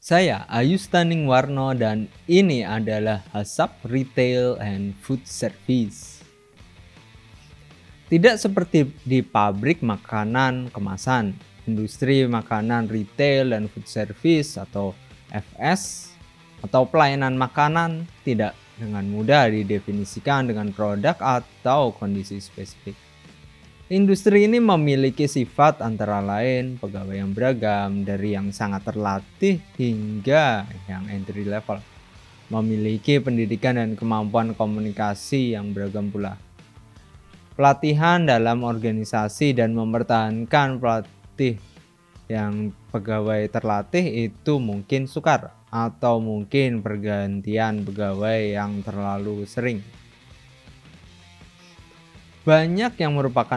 Saya Ayu Staning Warno dan ini adalah Hasap Retail and Food Service. Tidak seperti di pabrik makanan kemasan, industri makanan retail dan food service atau FS atau pelayanan makanan tidak dengan mudah didefinisikan dengan produk atau kondisi spesifik. Industri ini memiliki sifat antara lain pegawai yang beragam, dari yang sangat terlatih hingga yang entry level. Memiliki pendidikan dan kemampuan komunikasi yang beragam pula. Pelatihan dalam organisasi dan mempertahankan pelatih yang pegawai terlatih itu mungkin sukar, atau mungkin pergantian pegawai yang terlalu sering. Banyak yang merupakan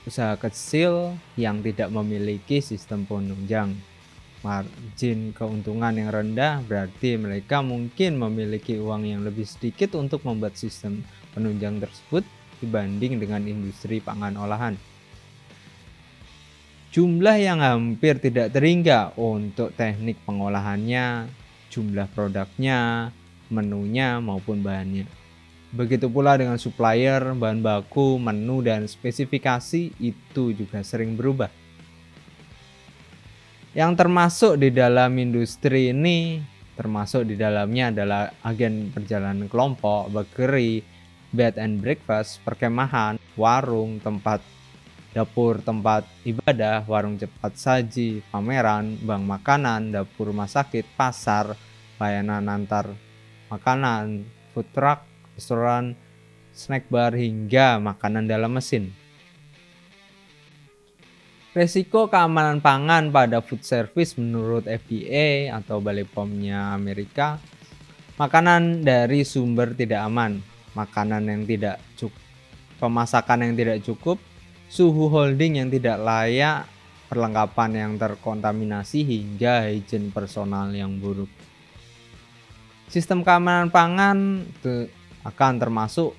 usaha kecil yang tidak memiliki sistem penunjang. Margin keuntungan yang rendah berarti mereka mungkin memiliki uang yang lebih sedikit untuk membuat sistem penunjang tersebut dibanding dengan industri pangan olahan. Jumlah yang hampir tidak terhingga untuk teknik pengolahannya, jumlah produknya, menunya maupun bahannya. Begitu pula dengan supplier, bahan baku, menu, dan spesifikasi itu juga sering berubah. Yang termasuk di dalam industri ini, termasuk di dalamnya adalah agen perjalanan kelompok, bakery, bed and breakfast, perkemahan, warung, tempat dapur, tempat ibadah, warung cepat saji, pameran, bank makanan, dapur rumah sakit, pasar, layanan antar makanan, food truck, restoran, snack bar, hingga makanan dalam mesin. Resiko keamanan pangan pada food service menurut FDA atau BPOM-nya Amerika, makanan dari sumber tidak aman, makanan yang tidak cukup, pemasakan yang tidak cukup, suhu holding yang tidak layak, perlengkapan yang terkontaminasi, hingga higien personal yang buruk. Sistem keamanan pangan akan termasuk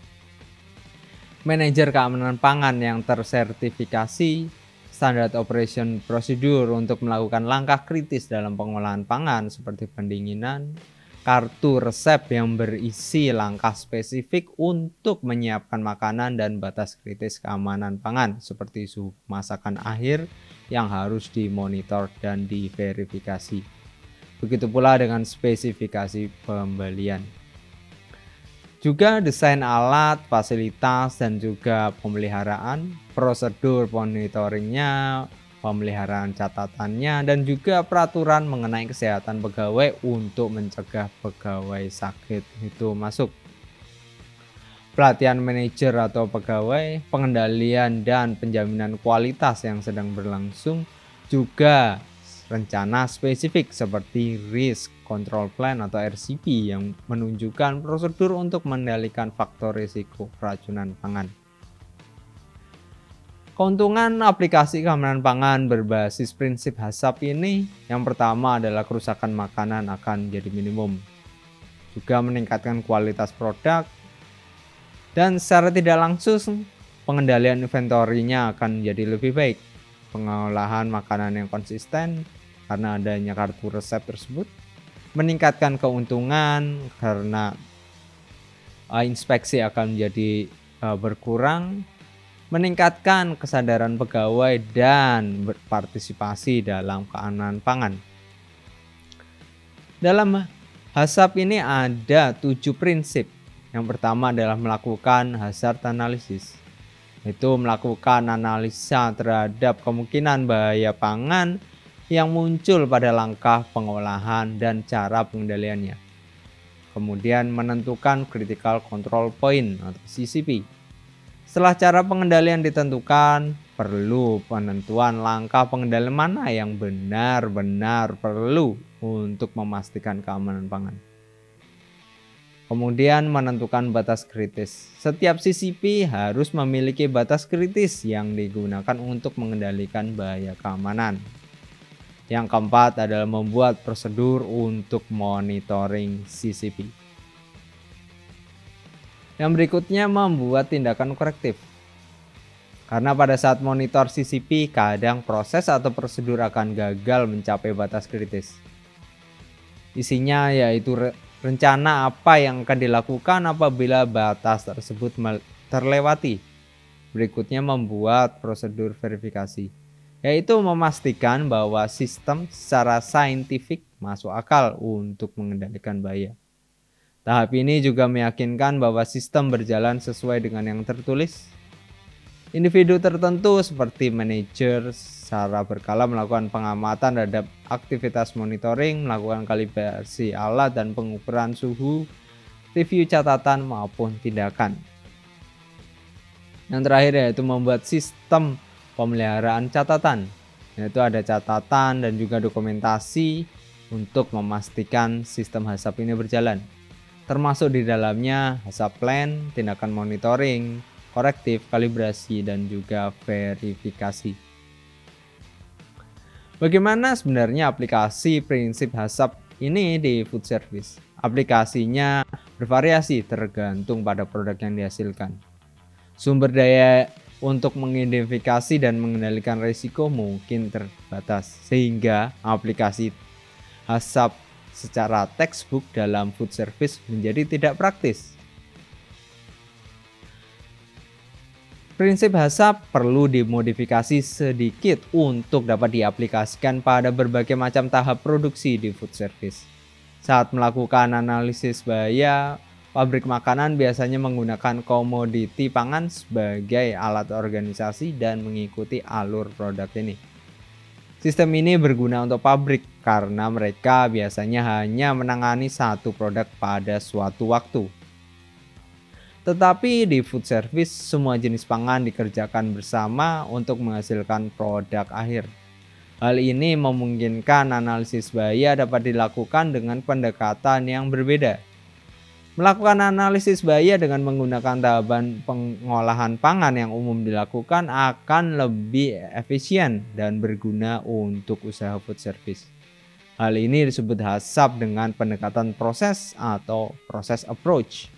manajer keamanan pangan yang tersertifikasi, standar operation procedure untuk melakukan langkah kritis dalam pengolahan pangan seperti pendinginan, kartu resep yang berisi langkah spesifik untuk menyiapkan makanan, dan batas kritis keamanan pangan seperti suhu masakan akhir yang harus dimonitor dan diverifikasi. Begitu pula dengan spesifikasi pembelian. Juga desain alat, fasilitas, dan juga pemeliharaan, prosedur monitoringnya, pemeliharaan catatannya, dan juga peraturan mengenai kesehatan pegawai untuk mencegah pegawai sakit itu masuk. Pelatihan manajer atau pegawai, pengendalian dan penjaminan kualitas yang sedang berlangsung, juga rencana spesifik seperti Risk Control Plan atau RCP yang menunjukkan prosedur untuk mengendalikan faktor risiko keracunan pangan. Keuntungan aplikasi keamanan pangan berbasis prinsip HACCP ini, yang pertama adalah kerusakan makanan akan jadi minimum, juga meningkatkan kualitas produk, dan secara tidak langsung pengendalian inventorinya akan jadi lebih baik. Pengolahan makanan yang konsisten karena adanya kartu resep tersebut, meningkatkan keuntungan karena inspeksi akan menjadi berkurang, meningkatkan kesadaran pegawai dan berpartisipasi dalam keamanan pangan. Dalam HACCP ini ada 7 prinsip. Yang pertama adalah melakukan hazard analysis, itu melakukan analisa terhadap kemungkinan bahaya pangan yang muncul pada langkah pengolahan dan cara pengendaliannya. Kemudian menentukan critical control point atau CCP. Setelah cara pengendalian ditentukan, perlu penentuan langkah pengendalian mana yang benar-benar perlu untuk memastikan keamanan pangan. Kemudian menentukan batas kritis. Setiap CCP harus memiliki batas kritis yang digunakan untuk mengendalikan bahaya keamanan. Yang keempat adalah membuat prosedur untuk monitoring CCP. Yang berikutnya membuat tindakan korektif. Karena pada saat monitor CCP, kadang proses atau prosedur akan gagal mencapai batas kritis. Isinya yaitu rencana apa yang akan dilakukan apabila batas tersebut terlewati. Berikutnya membuat prosedur verifikasi, yaitu memastikan bahwa sistem secara saintifik masuk akal untuk mengendalikan bahaya. Tahap ini juga meyakinkan bahwa sistem berjalan sesuai dengan yang tertulis. Individu tertentu seperti manajer secara berkala melakukan pengamatan terhadap aktivitas monitoring, melakukan kalibrasi alat dan pengukuran suhu, review catatan maupun tindakan. Yang terakhir yaitu membuat sistem pemeliharaan catatan, yaitu ada catatan dan juga dokumentasi untuk memastikan sistem HACCP ini berjalan, termasuk di dalamnya HACCP plan, tindakan monitoring, korektif, kalibrasi, dan juga verifikasi. Bagaimana sebenarnya aplikasi prinsip HACCP ini di food service? Aplikasinya bervariasi tergantung pada produk yang dihasilkan. Sumber daya untuk mengidentifikasi dan mengendalikan risiko mungkin terbatas, sehingga aplikasi HACCP secara textbook dalam food service menjadi tidak praktis. Prinsip HACCP perlu dimodifikasi sedikit untuk dapat diaplikasikan pada berbagai macam tahap produksi di food service. Saat melakukan analisis bahaya, pabrik makanan biasanya menggunakan komoditi pangan sebagai alat organisasi dan mengikuti alur produk ini. Sistem ini berguna untuk pabrik karena mereka biasanya hanya menangani satu produk pada suatu waktu. Tetapi di food service, semua jenis pangan dikerjakan bersama untuk menghasilkan produk akhir. Hal ini memungkinkan analisis bahaya dapat dilakukan dengan pendekatan yang berbeda. Melakukan analisis bahaya dengan menggunakan tahapan pengolahan pangan yang umum dilakukan akan lebih efisien dan berguna untuk usaha food service. Hal ini disebut HACCP dengan pendekatan proses atau process approach.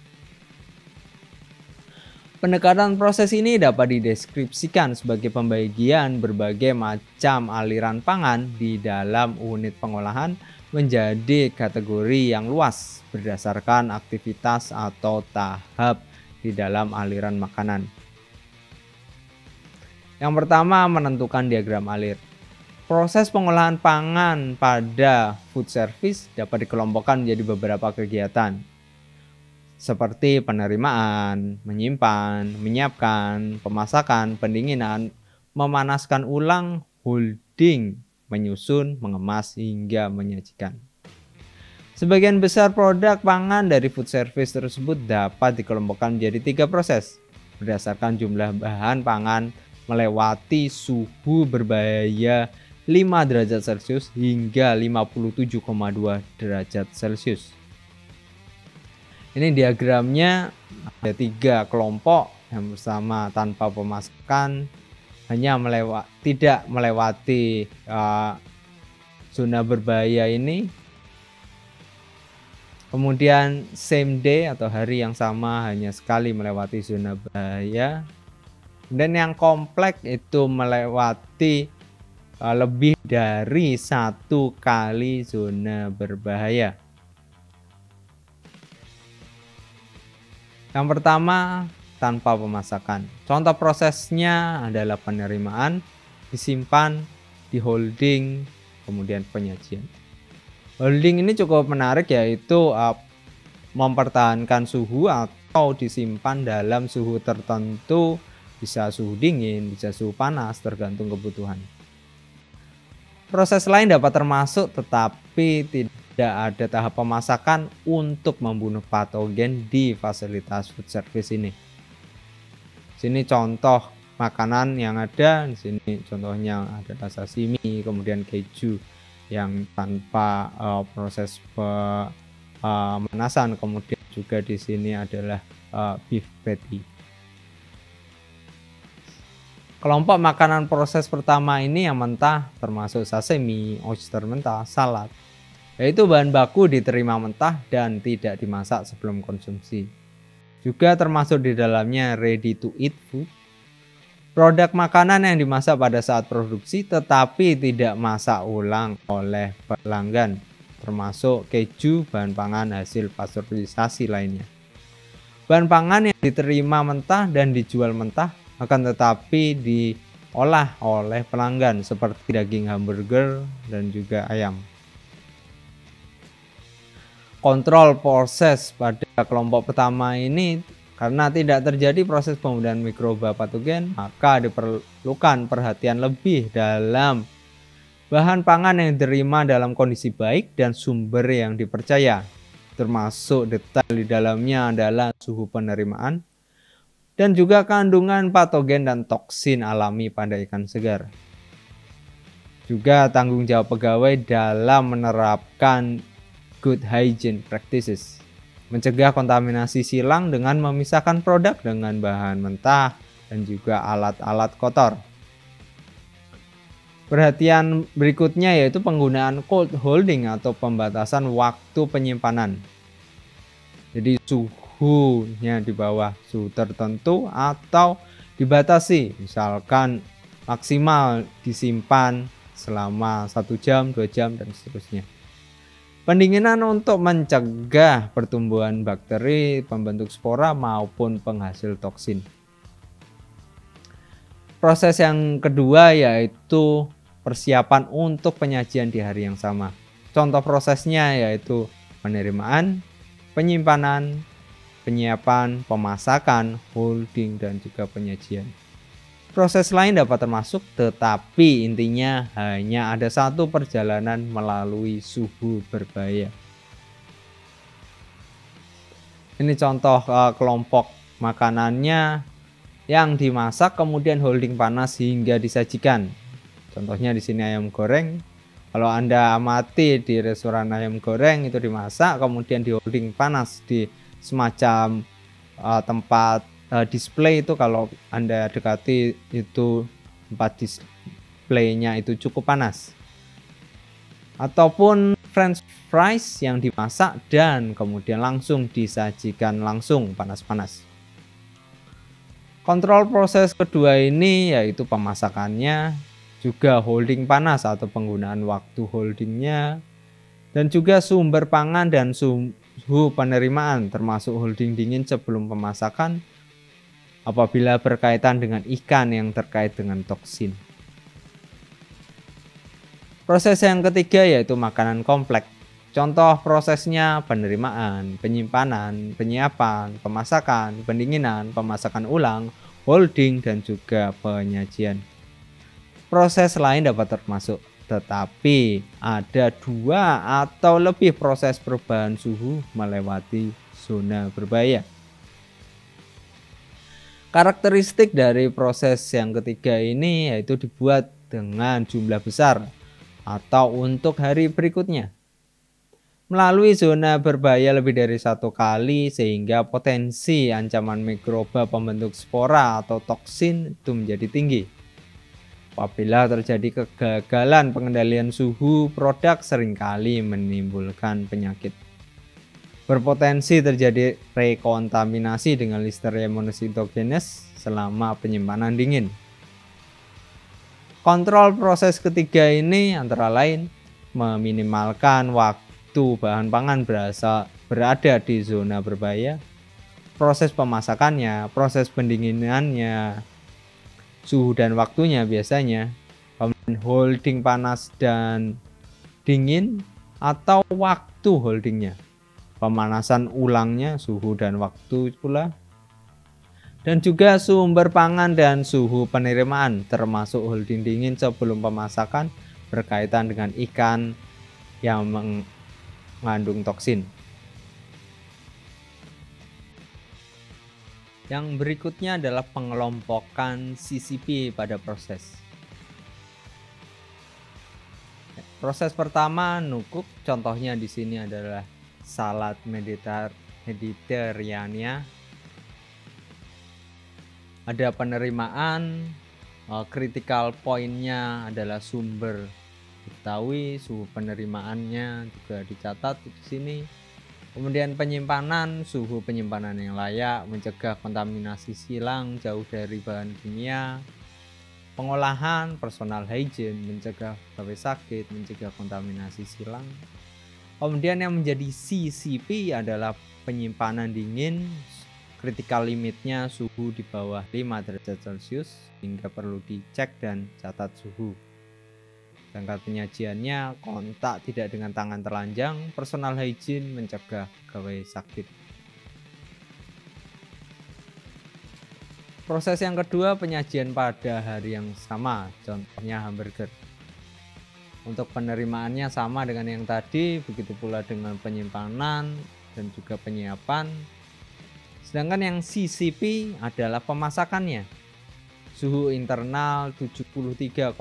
Pendekatan proses ini dapat dideskripsikan sebagai pembagian berbagai macam aliran pangan di dalam unit pengolahan menjadi kategori yang luas berdasarkan aktivitas atau tahap di dalam aliran makanan. Yang pertama, menentukan diagram alir. Proses pengolahan pangan pada food service dapat dikelompokkan menjadi beberapa kegiatan, seperti penerimaan, menyimpan, menyiapkan, pemasakan, pendinginan, memanaskan ulang, holding, menyusun, mengemas, hingga menyajikan. Sebagian besar produk pangan dari food service tersebut dapat dikelompokkan menjadi 3 proses berdasarkan jumlah bahan pangan melewati suhu berbahaya 5 derajat Celcius hingga 57,2 derajat Celcius. Ini diagramnya ada 3 kelompok. Yang pertama tanpa pemasakan, hanya tidak melewati zona berbahaya ini. Kemudian same day atau hari yang sama hanya sekali melewati zona bahaya. Dan yang kompleks itu melewati lebih dari 1 kali zona berbahaya. Yang pertama, tanpa pemasakan. Contoh prosesnya adalah penerimaan, disimpan, di holding, kemudian penyajian. Holding ini cukup menarik, yaitu mempertahankan suhu atau disimpan dalam suhu tertentu, bisa suhu dingin, bisa suhu panas, tergantung kebutuhan. Proses lain dapat termasuk, tetapi tidak ada tahap pemasakan untuk membunuh patogen di fasilitas food service ini. Sini contoh makanan yang ada. Di sini contohnya ada sashimi, kemudian keju yang tanpa proses pemanasan. Kemudian juga di sini adalah beef patty. Kelompok makanan proses pertama ini yang mentah termasuk sashimi, oyster mentah, salad, yaitu bahan baku diterima mentah dan tidak dimasak sebelum konsumsi. Juga termasuk di dalamnya ready to eat food, produk makanan yang dimasak pada saat produksi tetapi tidak masak ulang oleh pelanggan. termasuk keju, bahan pangan hasil pasteurisasi lainnya. Bahan pangan yang diterima mentah dan dijual mentah akan tetapi diolah oleh pelanggan seperti daging hamburger dan juga ayam. Kontrol proses pada kelompok pertama ini karena tidak terjadi proses pembunuhan mikroba patogen, maka diperlukan perhatian lebih dalam bahan pangan yang diterima dalam kondisi baik dan sumber yang dipercaya. Termasuk detail di dalamnya adalah suhu penerimaan dan juga kandungan patogen dan toksin alami pada ikan segar. Juga tanggung jawab pegawai dalam menerapkan good hygiene practices, mencegah kontaminasi silang dengan memisahkan produk dengan bahan mentah dan juga alat-alat kotor. Perhatian berikutnya yaitu penggunaan cold holding atau pembatasan waktu penyimpanan. Jadi suhunya di bawah suhu tertentu atau dibatasi, misalkan maksimal disimpan selama 1 jam, 2 jam dan seterusnya. Pendinginan untuk mencegah pertumbuhan bakteri, pembentuk spora maupun penghasil toksin. Proses yang kedua yaitu persiapan untuk penyajian di hari yang sama. Contoh prosesnya yaitu penerimaan, penyimpanan, penyiapan, pemasakan, holding, dan juga penyajian. Proses lain dapat termasuk, tetapi intinya hanya ada satu perjalanan melalui suhu berbahaya. Ini contoh kelompok makanannya yang dimasak kemudian holding panas hingga disajikan. Contohnya di sini ayam goreng. Kalau Anda amati di restoran ayam goreng itu dimasak kemudian di holding panas di semacam tempat display itu. Kalau Anda dekati itu tempat displaynya itu cukup panas. Ataupun french fries yang dimasak dan kemudian langsung disajikan langsung panas-panas. Kontrol proses kedua ini yaitu pemasakannya, juga holding panas atau penggunaan waktu holdingnya, dan juga sumber pangan dan suhu penerimaan termasuk holding dingin sebelum pemasakan apabila berkaitan dengan ikan yang terkait dengan toksin. Proses yang ketiga yaitu makanan kompleks. Contoh prosesnya penerimaan, penyimpanan, penyiapan, pemasakan, pendinginan, pemasakan ulang, holding, dan juga penyajian. Proses lain dapat termasuk, tetapi ada 2 atau lebih proses perubahan suhu melewati zona berbahaya. Karakteristik dari proses yang ketiga ini yaitu dibuat dengan jumlah besar atau untuk hari berikutnya. Melalui zona berbahaya lebih dari 1 kali sehingga potensi ancaman mikroba pembentuk spora atau toksin itu menjadi tinggi. Apabila terjadi kegagalan pengendalian suhu, produk seringkali menimbulkan penyakit. Berpotensi terjadi rekontaminasi dengan Listeria monocytogenes selama penyimpanan dingin. Kontrol proses ketiga ini antara lain meminimalkan waktu bahan pangan berada di zona berbahaya, proses pemasakannya, proses pendinginannya, suhu dan waktunya biasanya, holding panas dan dingin atau waktu holdingnya, pemanasan ulangnya, suhu dan waktu pula, dan juga sumber pangan dan suhu penerimaan termasuk holding dingin sebelum pemasakan berkaitan dengan ikan yang mengandung toksin. Yang berikutnya adalah pengelompokan CCP pada proses. Proses pertama nukuk, contohnya di sini adalah salad Mediterania. Ada penerimaan, critical point-nya adalah sumber diketahui, suhu penerimaannya juga dicatat di sini. Kemudian penyimpanan, suhu penyimpanan yang layak, mencegah kontaminasi silang jauh dari bahan kimia. Pengolahan, personal hygiene, mencegah pegawai sakit, mencegah kontaminasi silang. Kemudian yang menjadi CCP adalah penyimpanan dingin, critical limitnya suhu di bawah 5 derajat Celcius hingga perlu dicek dan catat suhu. Sedangkan penyajiannya kontak tidak dengan tangan telanjang, personal hygiene mencegah pegawai sakit. Proses yang kedua, penyajian pada hari yang sama, contohnya hamburger. Untuk penerimaannya sama dengan yang tadi, begitu pula dengan penyimpanan dan juga penyiapan. Sedangkan yang CCP adalah pemasakannya. Suhu internal 73,9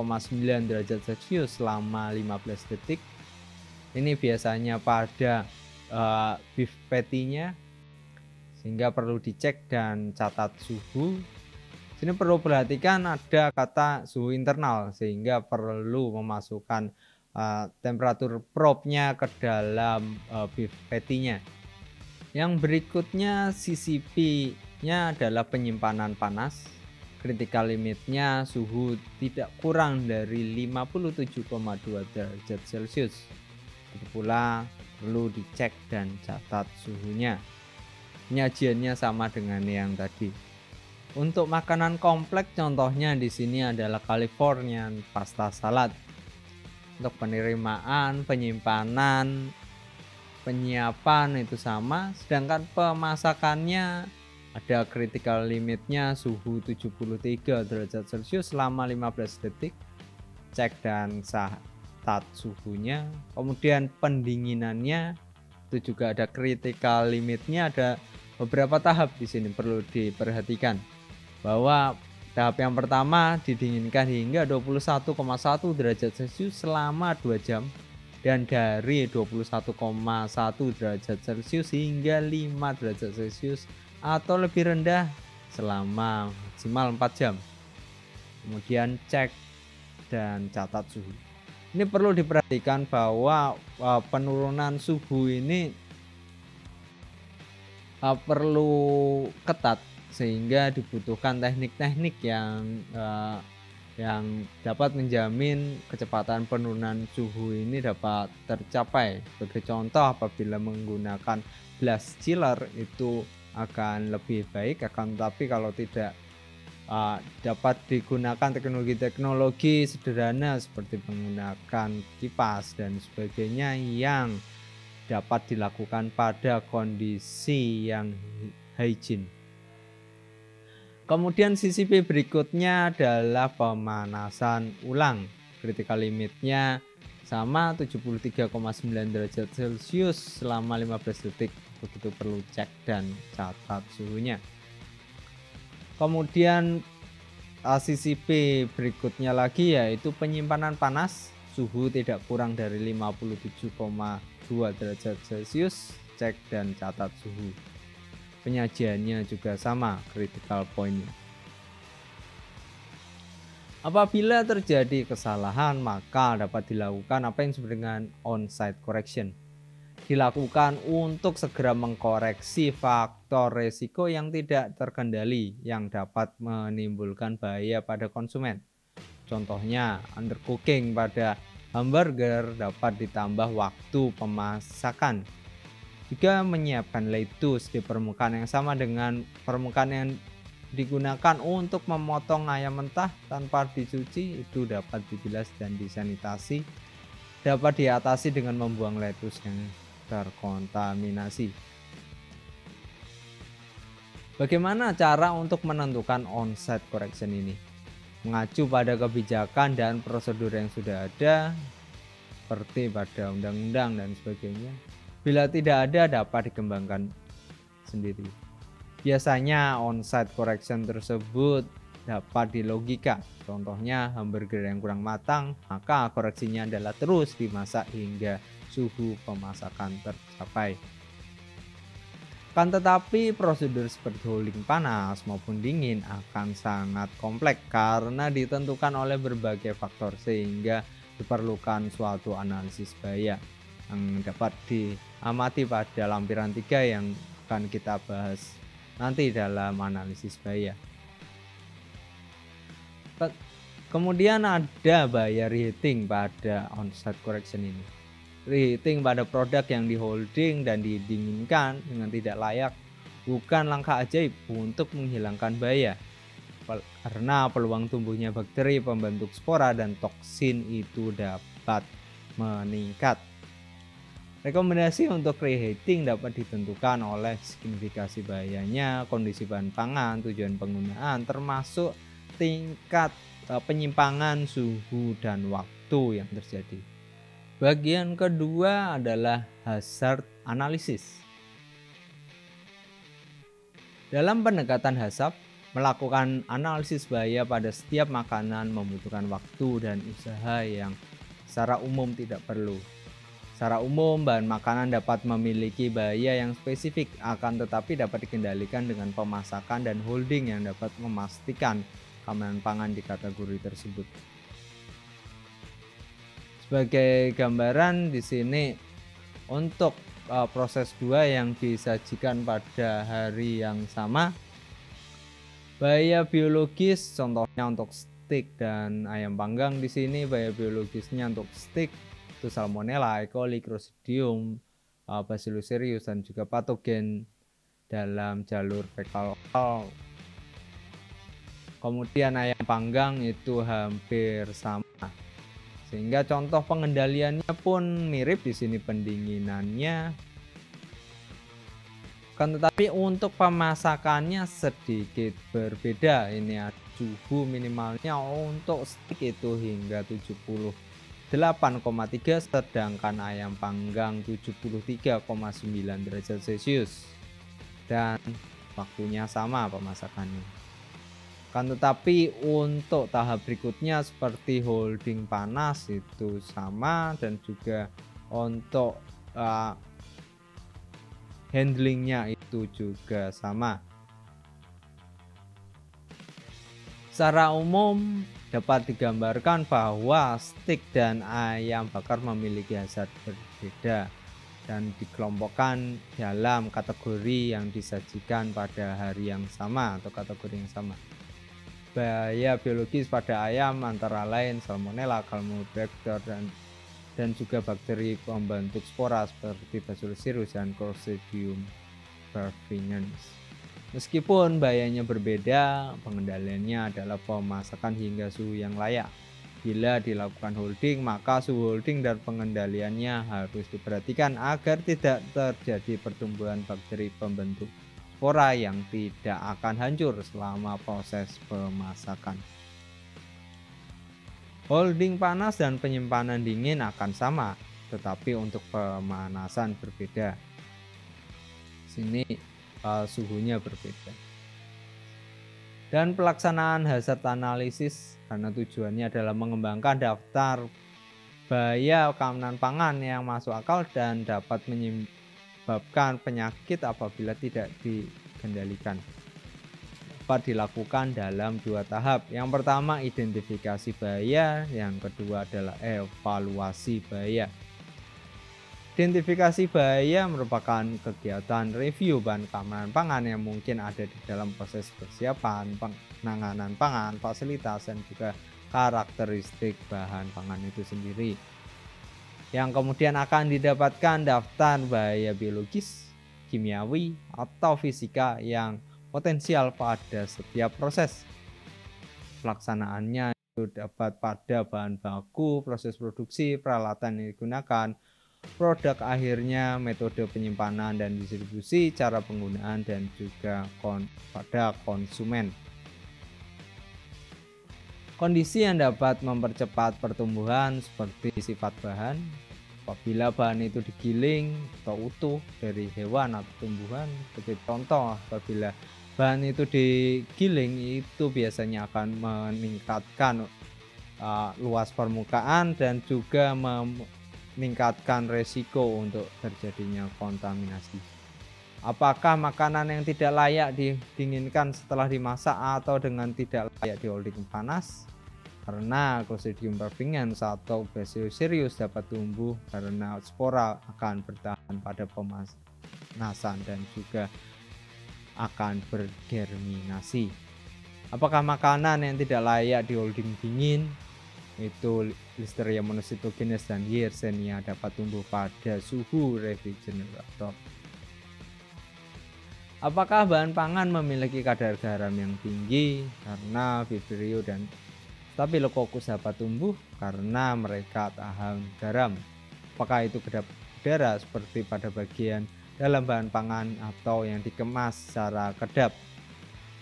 derajat Celcius selama 15 detik. Ini biasanya pada beef patty-nya, sehingga perlu dicek dan catat suhu. Sini perlu perhatikan ada kata suhu internal, sehingga perlu memasukkan temperatur probe-nya ke dalam beef patty-nya. Yang berikutnya CCP-nya adalah penyimpanan panas. Critical limitnya suhu tidak kurang dari 57,2 derajat Celcius. Itu pula perlu dicek dan catat suhunya. Penyajiannya sama dengan yang tadi. Untuk makanan kompleks contohnya di sini adalah Californian pasta salad. Untuk penerimaan, penyimpanan, penyiapan itu sama, sedangkan pemasakannya ada critical limitnya suhu 73 derajat Celcius selama 15 detik. Cek dan catat suhunya. Kemudian pendinginannya itu juga ada critical limitnya, ada beberapa tahap di sini perlu diperhatikan. Bahwa tahap yang pertama didinginkan hingga 21,1 derajat Celcius selama 2 jam dan dari 21,1 derajat Celcius hingga 5 derajat Celcius atau lebih rendah selama maksimal 4 jam. Kemudian cek dan catat suhu. Ini perlu diperhatikan bahwa penurunan suhu ini perlu ketat, sehingga dibutuhkan teknik-teknik yang dapat menjamin kecepatan penurunan suhu ini dapat tercapai. Sebagai contoh, apabila menggunakan blast chiller itu akan lebih baik, akan tetapi kalau tidak dapat digunakan teknologi-teknologi sederhana seperti menggunakan kipas dan sebagainya yang dapat dilakukan pada kondisi yang hygiene. Kemudian CCP berikutnya adalah pemanasan ulang. Critical limitnya sama 73,9 derajat Celcius selama 15 detik. Begitu perlu cek dan catat suhunya. Kemudian CCP berikutnya lagi yaitu penyimpanan panas. Suhu tidak kurang dari 57,2 derajat Celcius. Cek dan catat suhu. Penyajiannya juga sama, critical point-nya. Apabila terjadi kesalahan, maka dapat dilakukan apa yang disebut dengan on-site correction. Dilakukan untuk segera mengkoreksi faktor resiko yang tidak terkendali yang dapat menimbulkan bahaya pada konsumen. Contohnya, undercooking pada hamburger dapat ditambah waktu pemasakan. Juga menyiapkan lettuce di permukaan yang sama dengan permukaan yang digunakan untuk memotong ayam mentah tanpa dicuci, itu dapat dibilas dan disanitasi. Dapat diatasi dengan membuang lettuce yang terkontaminasi. Bagaimana cara untuk menentukan on-site correction ini? Mengacu pada kebijakan dan prosedur yang sudah ada, seperti pada undang-undang dan sebagainya. Bila tidak ada, dapat dikembangkan sendiri. Biasanya on-site correction tersebut dapat dilogika. Contohnya hamburger yang kurang matang, maka koreksinya adalah terus dimasak hingga suhu pemasakan tercapai. Kan tetapi prosedur seperti holding panas maupun dingin akan sangat kompleks karena ditentukan oleh berbagai faktor, sehingga diperlukan suatu analisis bahaya yang dapat diamati pada lampiran 3 yang akan kita bahas nanti dalam analisis bahaya. Kemudian ada bahaya reheating pada on-site correction ini. Reheating pada produk yang diholding dan didinginkan dengan tidak layak bukan langkah ajaib untuk menghilangkan bahaya, karena peluang tumbuhnya bakteri pembentuk spora dan toksin itu dapat meningkat. Rekomendasi untuk reheating dapat ditentukan oleh signifikasi bahayanya, kondisi bahan pangan, tujuan penggunaan, termasuk tingkat penyimpangan suhu dan waktu yang terjadi. Bagian kedua adalah hazard analysis. Dalam pendekatan hazard, melakukan analisis bahaya pada setiap makanan membutuhkan waktu dan usaha yang secara umum tidak perlu. Secara umum, bahan makanan dapat memiliki bahaya yang spesifik, akan tetapi dapat dikendalikan dengan pemasakan dan holding yang dapat memastikan keamanan pangan di kategori tersebut. Sebagai gambaran di sini untuk proses 2 yang disajikan pada hari yang sama, bahaya biologis contohnya untuk steak dan ayam panggang. Di sini bahaya biologisnya untuk steak itu Salmonella, E. coli, Clostridium, Bacillus cereus, dan juga patogen dalam jalur fekal oral. Kemudian ayam panggang itu hampir sama, sehingga contoh pengendaliannya pun mirip. Di sini pendinginannya, kan tetapi untuk pemasakannya sedikit berbeda. Ini suhu minimalnya untuk steak itu hingga 78,3, sedangkan ayam panggang 73,9 derajat Celcius, dan waktunya sama pemasakannya. Kan tetapi untuk tahap berikutnya seperti holding panas itu sama, dan juga untuk handlingnya itu juga sama. Secara umum dapat digambarkan bahwa steak dan ayam bakar memiliki hazard berbeda dan dikelompokkan dalam kategori yang disajikan pada hari yang sama atau kategori yang sama. Bahaya biologis pada ayam antara lain Salmonella, Campylobacter, dan juga bakteri pembentuk spora seperti Bacillus cereus dan Clostridium perfringens. Meskipun bahayanya berbeda, pengendaliannya adalah pemasakan hingga suhu yang layak. Bila dilakukan holding, maka suhu holding dan pengendaliannya harus diperhatikan agar tidak terjadi pertumbuhan bakteri pembentuk spora yang tidak akan hancur selama proses pemasakan. Holding panas dan penyimpanan dingin akan sama, tetapi untuk pemanasan berbeda. Sini suhunya berbeda. Dan pelaksanaan hazard analisis karena tujuannya adalah mengembangkan daftar bahaya keamanan pangan yang masuk akal dan dapat menyebabkan penyakit apabila tidak dikendalikan. Dapat dilakukan dalam 2 tahap. Yang pertama identifikasi bahaya, yang kedua adalah evaluasi bahaya. Identifikasi bahaya merupakan kegiatan review bahan keamanan pangan yang mungkin ada di dalam proses persiapan, penanganan pangan, fasilitas, dan juga karakteristik bahan pangan itu sendiri. Yang kemudian akan didapatkan daftar bahaya biologis, kimiawi, atau fisika yang potensial pada setiap proses. Pelaksanaannya itu dapat pada bahan baku, proses produksi, peralatan yang digunakan, produk akhirnya, metode penyimpanan dan distribusi, cara penggunaan, dan juga pada konsumen. Kondisi yang dapat mempercepat pertumbuhan seperti sifat bahan, apabila bahan itu digiling atau utuh dari hewan atau tumbuhan. Sebagai contoh, apabila bahan itu digiling itu biasanya akan meningkatkan luas permukaan dan juga meningkatkan resiko untuk terjadinya kontaminasi. Apakah makanan yang tidak layak didinginkan setelah dimasak atau dengan tidak layak di holding panas? Karena Clostridium perfringens atau Bacillus cereus dapat tumbuh karena spora akan bertahan pada pemanasan dan juga akan bergerminasi. Apakah makanan yang tidak layak di holding dingin? yaitu Listeria monocytogenes dan Yersinia dapat tumbuh pada suhu refrigerator. Apakah bahan pangan memiliki kadar garam yang tinggi? Karena Vibrio dan Staphylococcus dapat tumbuh karena mereka tahan garam. Apakah itu kedap udara seperti pada bagian dalam bahan pangan atau yang dikemas secara kedap?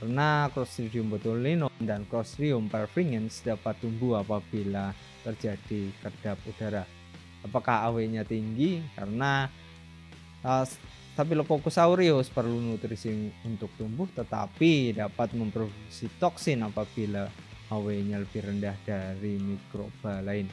Karena Clostridium botulinum dan Clostridium perfringens dapat tumbuh apabila terjadi kedap udara. Apakah AW-nya tinggi? Karena Staphylococcus aureus perlu nutrisi untuk tumbuh, tetapi dapat memproduksi toksin apabila AW-nya lebih rendah dari mikroba lain.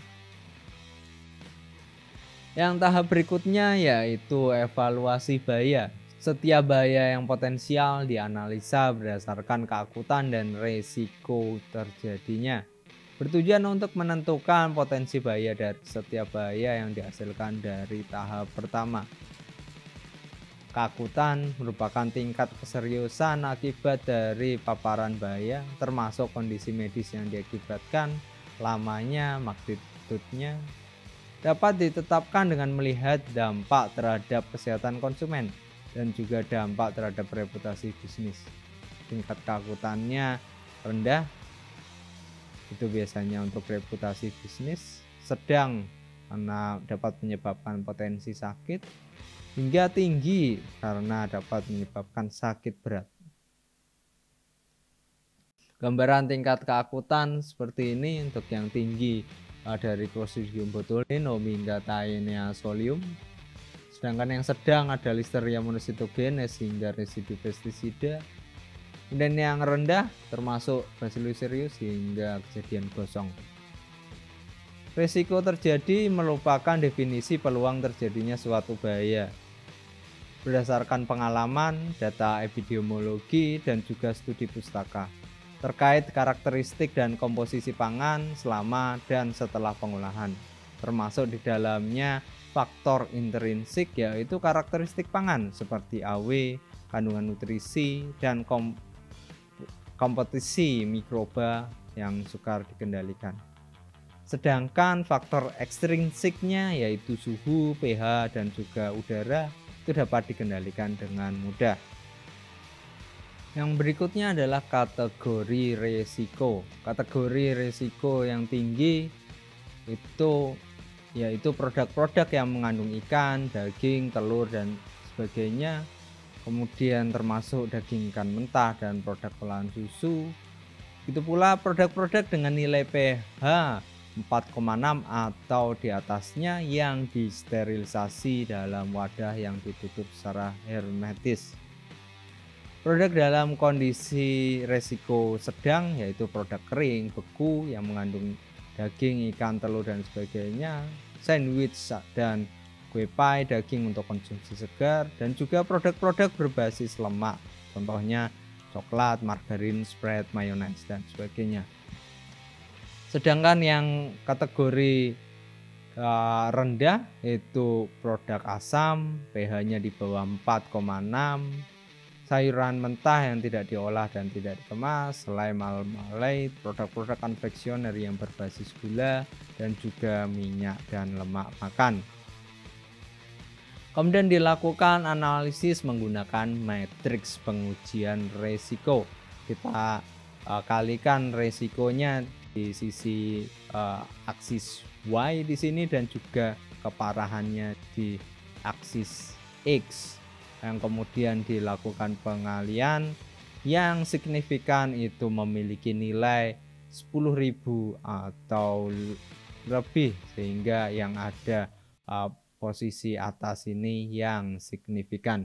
Yang tahap berikutnya yaitu evaluasi bahaya. Setiap bahaya yang potensial dianalisa berdasarkan keakutan dan resiko terjadinya. Bertujuan untuk menentukan potensi bahaya dari setiap bahaya yang dihasilkan dari tahap pertama. Keakutan merupakan tingkat keseriusan akibat dari paparan bahaya, termasuk kondisi medis yang diakibatkan, lamanya, magnitudenya. Dapat ditetapkan dengan melihat dampak terhadap kesehatan konsumen dan juga dampak terhadap reputasi bisnis. Tingkat keakutannya rendah, itu biasanya untuk reputasi bisnis, sedang karena dapat menyebabkan potensi sakit, hingga tinggi karena dapat menyebabkan sakit berat. Gambaran tingkat keakutan seperti ini untuk yang tinggi dari Clostridium botulinum hingga Taenia solium. Sedangkan yang sedang ada Listeria monocytogenes hingga residu pestisida. Dan yang rendah termasuk Bacillus cereus hingga kejadian gosong. Risiko terjadi merupakan definisi peluang terjadinya suatu bahaya berdasarkan pengalaman, data epidemiologi, dan juga studi pustaka terkait karakteristik dan komposisi pangan selama dan setelah pengolahan, termasuk di dalamnya faktor intrinsik yaitu karakteristik pangan seperti AW, kandungan nutrisi, dan kompetisi mikroba yang sukar dikendalikan. Sedangkan faktor ekstrinsiknya yaitu suhu, pH, dan juga udara itu dapat dikendalikan dengan mudah. Yang berikutnya adalah kategori resiko. Kategori resiko yang tinggi itu yaitu produk-produk yang mengandung ikan, daging, telur, dan sebagainya. Kemudian termasuk daging ikan mentah dan produk olahan susu. Itu pula produk-produk dengan nilai pH 4,6 atau di atasnya yang disterilisasi dalam wadah yang ditutup secara hermetis. Produk dalam kondisi resiko sedang yaitu produk kering, beku yang mengandung daging, ikan, telur, dan sebagainya, sandwich dan kue pie, daging untuk konsumsi segar, dan juga produk-produk berbasis lemak, contohnya coklat, margarin, spread, mayones, dan sebagainya. Sedangkan yang kategori rendah itu produk asam, pH-nya di bawah 4,6, sayuran mentah yang tidak diolah dan tidak dikemas, selai malai, produk-produk konveksioner yang berbasis gula, dan juga minyak dan lemak makan. Kemudian dilakukan analisis menggunakan matriks pengujian resiko. Kita kalikan resikonya di sisi aksis Y di sini dan juga keparahannya di aksis X, yang kemudian dilakukan pengalian yang signifikan itu memiliki nilai 10.000 atau lebih, sehingga yang ada posisi atas ini yang signifikan.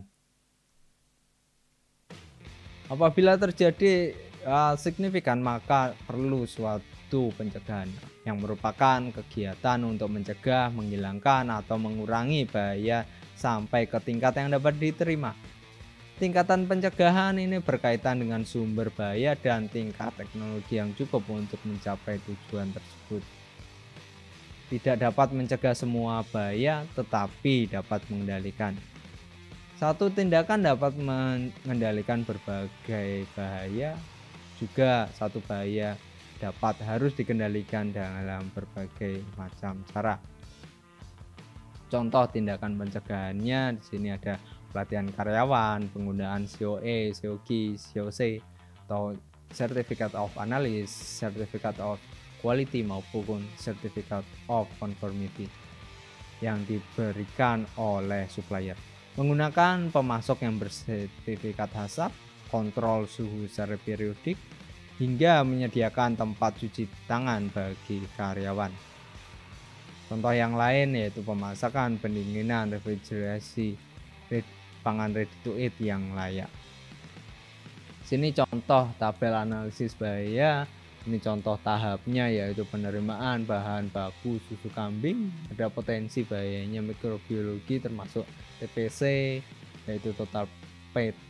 Apabila terjadi signifikan, maka perlu suatu pencegahan yang merupakan kegiatan untuk mencegah, menghilangkan, atau mengurangi bahaya sampai ke tingkat yang dapat diterima. Tingkatan pencegahan ini berkaitan dengan sumber bahaya dan tingkat teknologi yang cukup untuk mencapai tujuan tersebut. Tidak dapat mencegah semua bahaya, tetapi dapat mengendalikan. Satu tindakan dapat mengendalikan berbagai bahaya. Juga satu bahaya harus dikendalikan dalam berbagai macam cara. Contoh tindakan pencegahannya di sini ada pelatihan karyawan, penggunaan COE, COQ, COC, atau Certificate of Analysis, Certificate of Quality maupun Certificate of Conformity yang diberikan oleh supplier. Menggunakan pemasok yang bersertifikat HACCP, kontrol suhu secara periodik, hingga menyediakan tempat cuci tangan bagi karyawan. Contoh yang lain yaitu pemasakan, pendinginan, refrigerasi pangan ready to eat yang layak. Sini contoh tabel analisis bahaya. Ini contoh tahapnya yaitu penerimaan bahan baku susu kambing. Ada potensi bahayanya mikrobiologi termasuk TPC yaitu total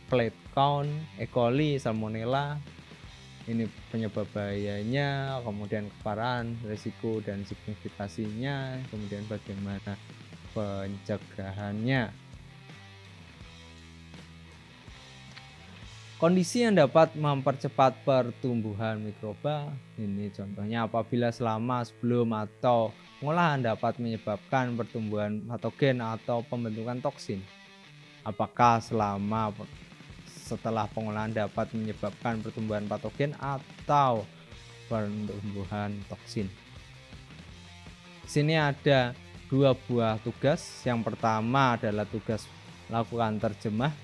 plate count, E. coli, salmonella. Ini penyebab bahayanya, kemudian keparahan, risiko dan signifikasinya, kemudian bagaimana pencegahannya. Kondisi yang dapat mempercepat pertumbuhan mikroba, ini contohnya apabila selama, sebelum, atau pengolahan dapat menyebabkan pertumbuhan patogen atau pembentukan toksin. Apakah setelah pengolahan dapat menyebabkan pertumbuhan patogen atau pertumbuhan toksin. Di sini ada dua buah tugas. Yang pertama adalah tugas lakukan terjemah,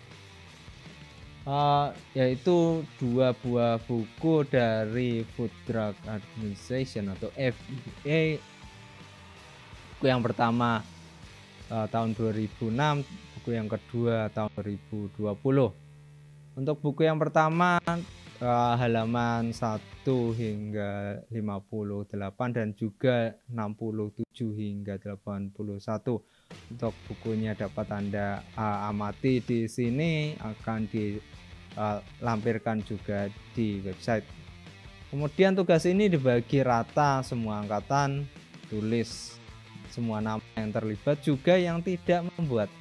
yaitu dua buah buku dari Food Drug Administration atau FDA. Buku yang pertama tahun 2006, buku yang kedua tahun 2020. Untuk buku yang pertama halaman 1 hingga 58 dan juga 67 hingga 81. Untuk bukunya dapat Anda amati di sini, akan dilampirkan juga di website. Kemudian tugas ini dibagi rata semua angkatan, tulis semua nama yang terlibat, juga yang tidak membuat.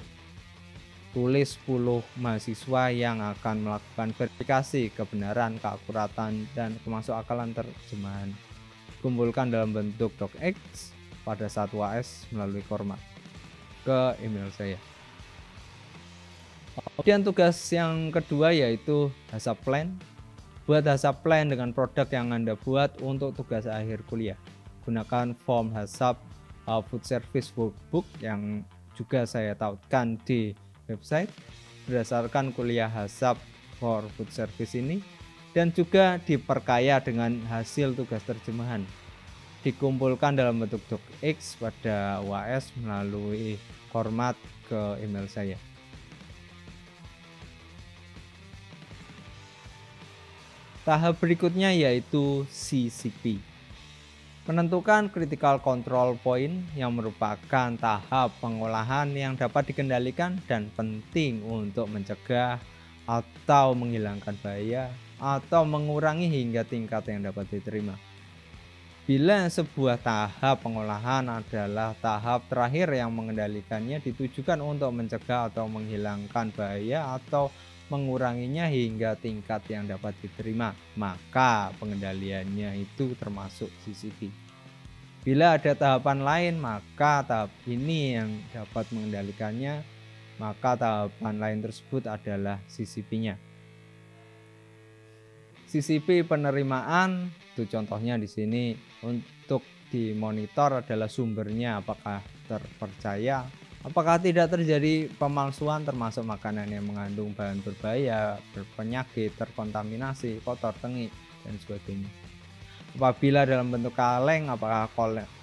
Tulis 10 mahasiswa yang akan melakukan verifikasi kebenaran, keakuratan, dan kemasukakalan terjemahan. Kumpulkan dalam bentuk docx pada 1 AS melalui format ke email saya. Kemudian tugas yang kedua yaitu HACCP plan. Buat HACCP plan dengan produk yang Anda buat untuk tugas akhir kuliah. Gunakan form HACCP Food Service Workbook yang juga saya tautkan di website berdasarkan kuliah HACCP for Food Service ini, dan juga diperkaya dengan hasil tugas terjemahan. Dikumpulkan dalam bentuk docx pada UAS melalui format ke email saya. Tahap berikutnya yaitu CCP. Menentukan critical control point yang merupakan tahap pengolahan yang dapat dikendalikan dan penting untuk mencegah atau menghilangkan bahaya atau mengurangi hingga tingkat yang dapat diterima. Bila sebuah tahap pengolahan adalah tahap terakhir yang mengendalikannya ditujukan untuk mencegah atau menghilangkan bahaya atau menguranginya hingga tingkat yang dapat diterima, maka pengendaliannya itu termasuk CCP. Bila ada tahapan lain, maka tahap ini yang dapat mengendalikannya, maka tahapan lain tersebut adalah CCP-nya. CCP penerimaan itu contohnya di sini. Untuk dimonitor adalah sumbernya apakah terpercaya, apakah tidak terjadi pemalsuan termasuk makanan yang mengandung bahan berbahaya, berpenyakit, terkontaminasi, kotor, tengik, dan sebagainya. Apabila dalam bentuk kaleng, apakah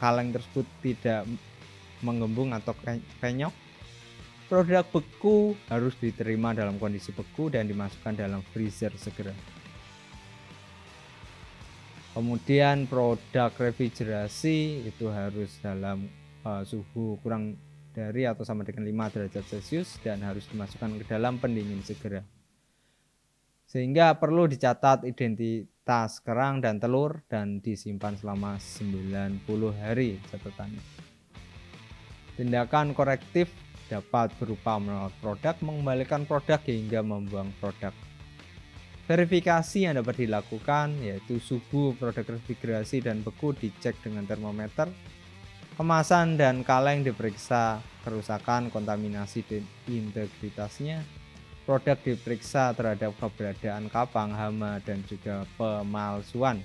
kaleng tersebut tidak menggembung atau penyok. Produk beku harus diterima dalam kondisi beku dan dimasukkan dalam freezer segera. Kemudian produk refrigerasi itu harus dalam suhu kurang dari atau sama dengan 5 derajat Celcius dan harus dimasukkan ke dalam pendingin segera. Sehingga perlu dicatat identitas kerang dan telur dan disimpan selama 90 hari catatannya. Tindakan korektif dapat berupa menolak produk, mengembalikan produk hingga membuang produk. Verifikasi yang dapat dilakukan yaitu suhu produk refrigerasi dan beku dicek dengan termometer, kemasan dan kaleng diperiksa kerusakan, kontaminasi dan integritasnya, produk diperiksa terhadap keberadaan kapang, hama dan juga pemalsuan.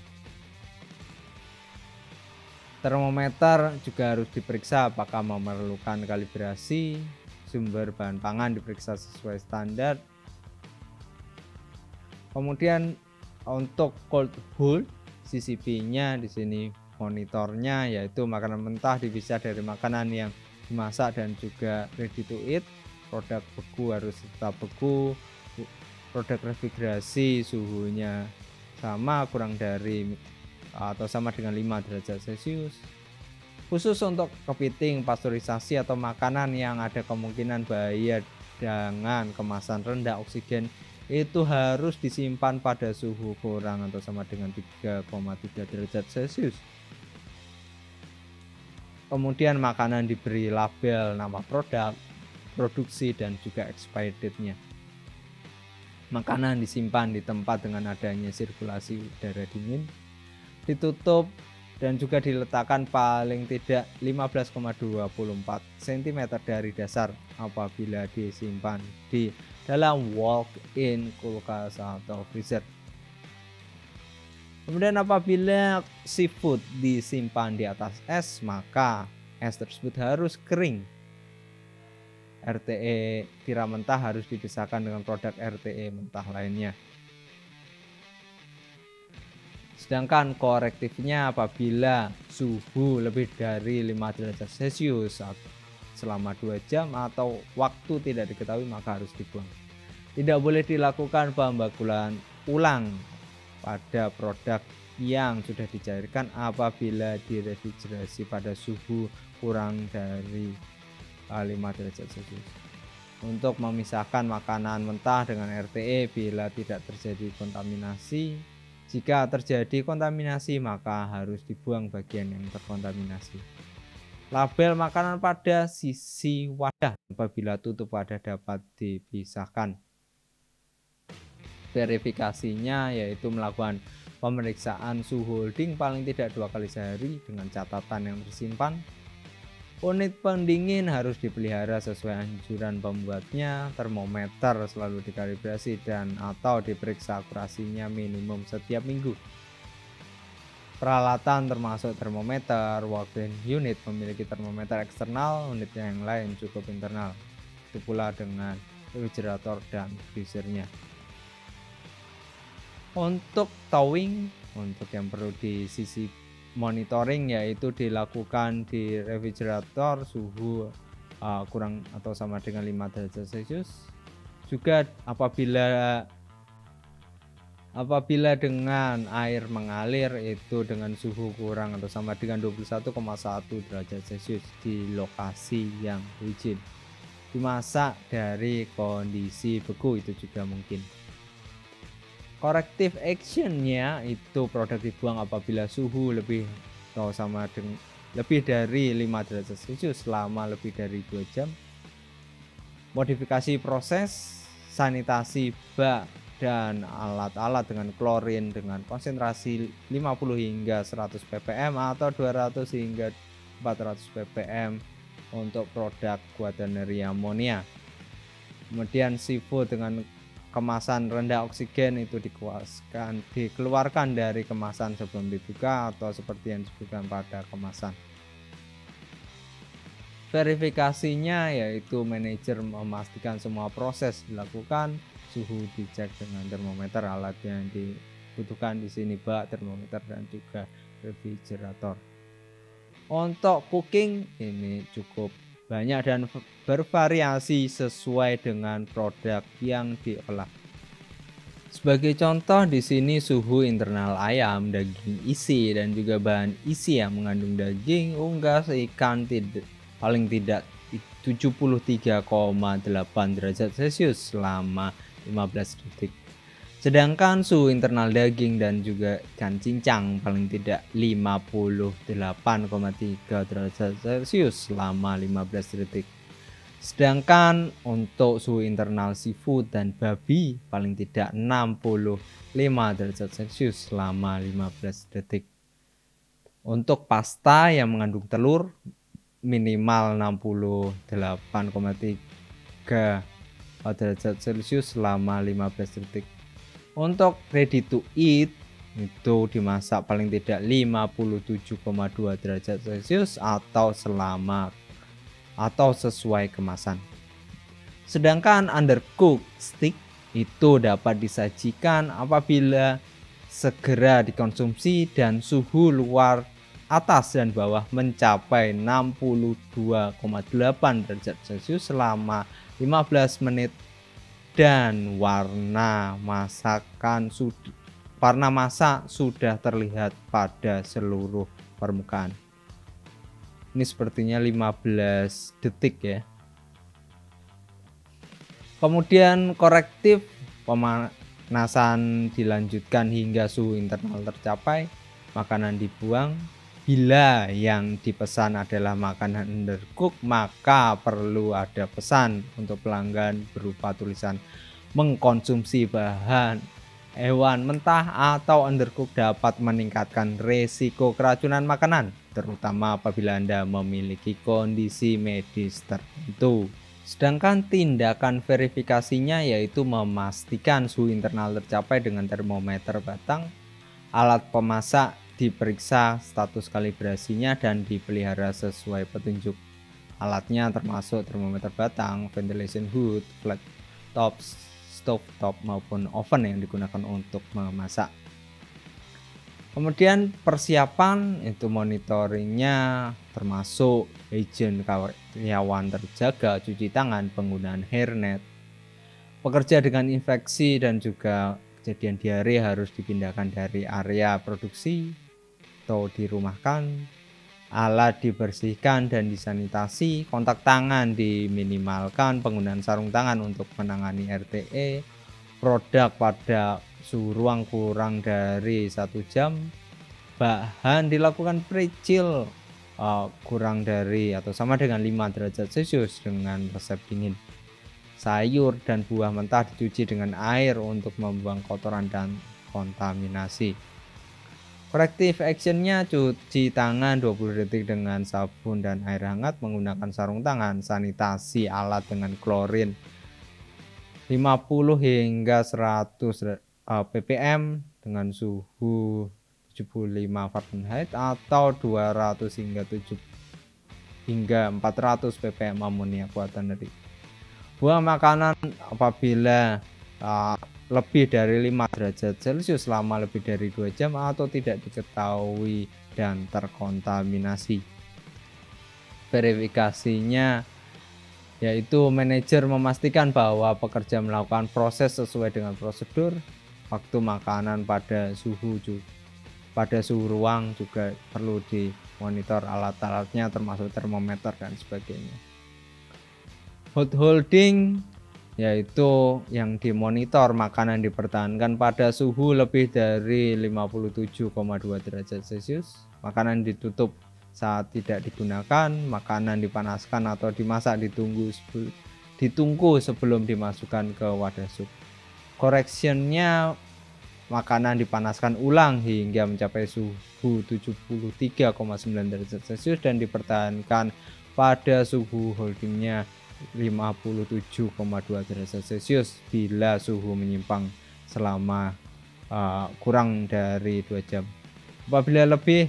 Termometer juga harus diperiksa apakah memerlukan kalibrasi, sumber bahan pangan diperiksa sesuai standar. Kemudian untuk cold hold, CCP-nya di sini monitornya yaitu makanan mentah dipisah dari makanan yang dimasak dan juga ready to eat. Produk beku harus tetap beku. Produk refrigerasi suhunya sama kurang dari atau sama dengan 5 derajat Celcius. Khusus untuk kepiting, pasteurisasi atau makanan yang ada kemungkinan bahaya dengan kemasan rendah oksigen itu harus disimpan pada suhu kurang atau sama dengan 3,3 derajat Celcius. Kemudian makanan diberi label nama produk, produksi dan juga expired date-nya. Makanan disimpan di tempat dengan adanya sirkulasi udara dingin, ditutup dan juga diletakkan paling tidak 15,24 cm dari dasar apabila disimpan di dalam walk-in kulkas atau freezer. Kemudian apabila seafood disimpan di atas es, maka es tersebut harus kering. RTE tiram mentah harus dipisahkan dengan produk RTE mentah lainnya. Sedangkan korektifnya apabila suhu lebih dari 5 derajat Celcius selama 2 jam atau waktu tidak diketahui maka harus dibuang. Tidak boleh dilakukan pembakulan ulang pada produk yang sudah dicairkan apabila direfrigerasi pada suhu kurang dari 5 derajat Celcius. Untuk memisahkan makanan mentah dengan RTE bila tidak terjadi kontaminasi. Jika terjadi kontaminasi maka harus dibuang bagian yang terkontaminasi. Label makanan pada sisi wadah apabila tutup wadah dapat dipisahkan. Verifikasinya yaitu melakukan pemeriksaan suhu holding paling tidak 2 kali sehari dengan catatan yang tersimpan. Unit pendingin harus dipelihara sesuai anjuran pembuatnya. Termometer selalu dikalibrasi dan atau diperiksa akurasinya minimum setiap minggu. Peralatan termasuk termometer, walk-in unit memiliki termometer eksternal, unit yang lain cukup internal. Itu pula dengan refrigerator dan freezernya. Untuk towing, untuk yang perlu di sisi monitoring yaitu dilakukan di refrigerator suhu kurang atau sama dengan 5 derajat Celcius. Juga apabila dengan air mengalir itu dengan suhu kurang atau sama dengan 21,1 derajat Celcius di lokasi yang licin. Dimasak dari kondisi beku itu juga mungkin. Corrective actionnya itu produk dibuang apabila suhu lebih atau sama dengan lebih dari 5 derajat Celcius selama lebih dari 2 jam. Modifikasi proses, sanitasi bak dan alat-alat dengan klorin dengan konsentrasi 50 hingga 100 ppm atau 200 hingga 400 ppm untuk produk quaternary ammonia. Kemudian seafood dengan kemasan rendah oksigen itu dikeluarkan dari kemasan sebelum dibuka atau seperti yang disebutkan pada kemasan. Verifikasinya yaitu manajer memastikan semua proses dilakukan, suhu dicek dengan termometer, alat yang dibutuhkan di sini bak, termometer dan juga refrigerator. Untuk cooking ini cukup banyak dan bervariasi sesuai dengan produk yang diolah. Sebagai contoh di sini suhu internal ayam, daging isi dan juga bahan isi yang mengandung daging, unggas, ikan paling tidak 73,8 derajat Celcius selama 15 detik. Sedangkan suhu internal daging dan juga ikan cincang paling tidak 58,3 derajat Celcius selama 15 detik. Sedangkan untuk suhu internal seafood dan babi paling tidak 65 derajat Celcius selama 15 detik. Untuk pasta yang mengandung telur minimal 68,3 derajat Celcius selama 15 detik. Untuk ready to eat itu dimasak paling tidak 57,2 derajat Celcius atau sesuai kemasan. Sedangkan undercooked steak itu dapat disajikan apabila segera dikonsumsi dan suhu luar atas dan bawah mencapai 62,8 derajat Celcius selama 15 menit dan warna masak sudah terlihat pada seluruh permukaan. Ini sepertinya 15 detik ya. Kemudian korektif pemanasan dilanjutkan hingga suhu internal tercapai, makanan dibuang. Bila yang dipesan adalah makanan undercook, maka perlu ada pesan untuk pelanggan berupa tulisan mengkonsumsi bahan hewan mentah atau undercook dapat meningkatkan resiko keracunan makanan, terutama apabila Anda memiliki kondisi medis tertentu. Sedangkan tindakan verifikasinya yaitu memastikan suhu internal tercapai dengan termometer batang. Alat pemasak diperiksa status kalibrasinya dan dipelihara sesuai petunjuk. Alatnya termasuk termometer batang, ventilation hood, flat top, stove top maupun oven yang digunakan untuk memasak. Kemudian persiapan itu monitoringnya termasuk izin karyawan terjaga, cuci tangan, penggunaan hairnet. Pekerja dengan infeksi dan juga kejadian diare harus dipindahkan dari area produksi atau dirumahkan. Alat dibersihkan dan disanitasi, kontak tangan diminimalkan, penggunaan sarung tangan untuk menangani RTE, produk pada suhu ruang kurang dari 1 jam, bahan dilakukan pre-chill kurang dari atau sama dengan 5 derajat Celcius dengan resep dingin. Sayur dan buah mentah dicuci dengan air untuk membuang kotoran dan kontaminasi. Corrective actionnya cuci tangan 20 detik dengan sabun dan air hangat, menggunakan sarung tangan, sanitasi alat dengan klorin 50 hingga 100 ppm dengan suhu 75 Fahrenheit atau 200 hingga 400 ppm amonia buatan dari buah makanan apabila lebih dari 5 derajat Celcius selama lebih dari 2 jam atau tidak diketahui dan terkontaminasi. Verifikasinya yaitu manajer memastikan bahwa pekerja melakukan proses sesuai dengan prosedur. Waktu makanan pada suhu ruang juga perlu dimonitor alat-alatnya termasuk termometer dan sebagainya. Hot holding yaitu yang dimonitor makanan dipertahankan pada suhu lebih dari 57,2 derajat Celcius. Makanan ditutup saat tidak digunakan, makanan dipanaskan atau dimasak ditunggu sebelum dimasukkan ke wadah sup. Correctionnya makanan dipanaskan ulang hingga mencapai suhu 73,9 derajat Celcius dan dipertahankan pada suhu holdingnya 57,2 derajat Celcius bila suhu menyimpang selama kurang dari 2 jam. Apabila lebih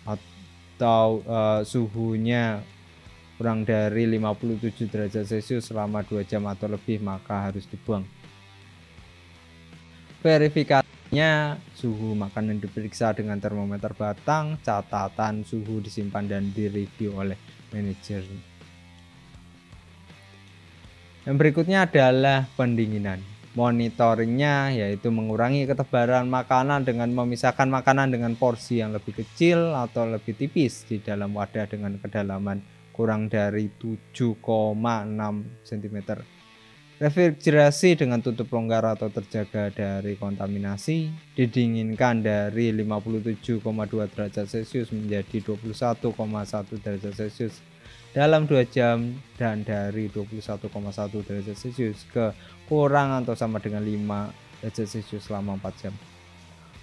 atau suhunya kurang dari 57 derajat Celcius selama 2 jam atau lebih, maka harus dibuang. Verifikasinya suhu makanan diperiksa dengan termometer batang, catatan suhu disimpan dan direview oleh manajer. Yang berikutnya adalah pendinginan. Monitoringnya yaitu mengurangi ketebalan makanan dengan memisahkan makanan dengan porsi yang lebih kecil atau lebih tipis di dalam wadah dengan kedalaman kurang dari 7,6 cm. Refrigerasi dengan tutup longgar atau terjaga dari kontaminasi. Didinginkan dari 57,2 derajat Celcius menjadi 21,1 derajat Celcius dalam 2 jam dan dari 21,1 derajat Celcius ke kurang atau sama dengan 5 derajat Celcius selama 4 jam.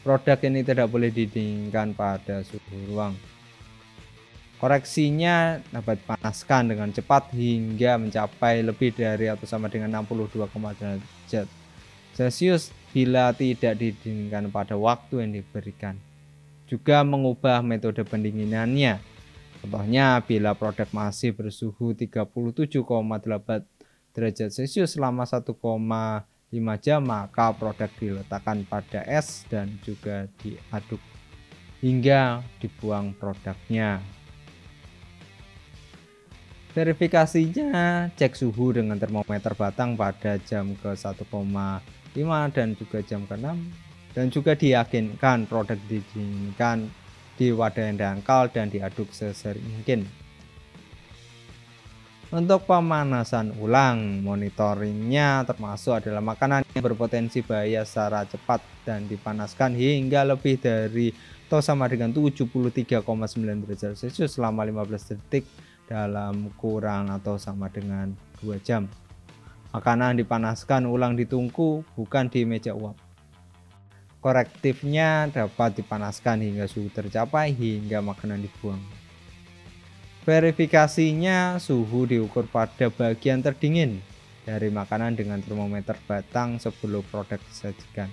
Produk ini tidak boleh didinginkan pada suhu ruang. Koreksinya dapat dipanaskan dengan cepat hingga mencapai lebih dari atau sama dengan 62, derajat Celcius bila tidak didinginkan pada waktu yang diberikan. Juga mengubah metode pendinginannya. Contohnya bila produk masih bersuhu 37,8 derajat Celcius selama 1,5 jam, maka produk diletakkan pada es dan juga diaduk hingga dibuang produknya. Verifikasinya, cek suhu dengan termometer batang pada jam ke 1,5 dan juga jam ke-6, dan juga diyakinkan produk didinginkan di wadah yang dangkal dan diaduk sesering mungkin. Untuk pemanasan ulang, monitoringnya termasuk adalah makanan yang berpotensi bahaya secara cepat dan dipanaskan hingga lebih dari atau sama dengan 73,9 derajat Celcius selama 15 detik dalam kurang atau sama dengan 2 jam. Makanan dipanaskan ulang di tungku, bukan di meja uap. Korektifnya dapat dipanaskan hingga suhu tercapai hingga makanan dibuang. Verifikasinya, suhu diukur pada bagian terdingin dari makanan dengan termometer batang sebelum produk disajikan.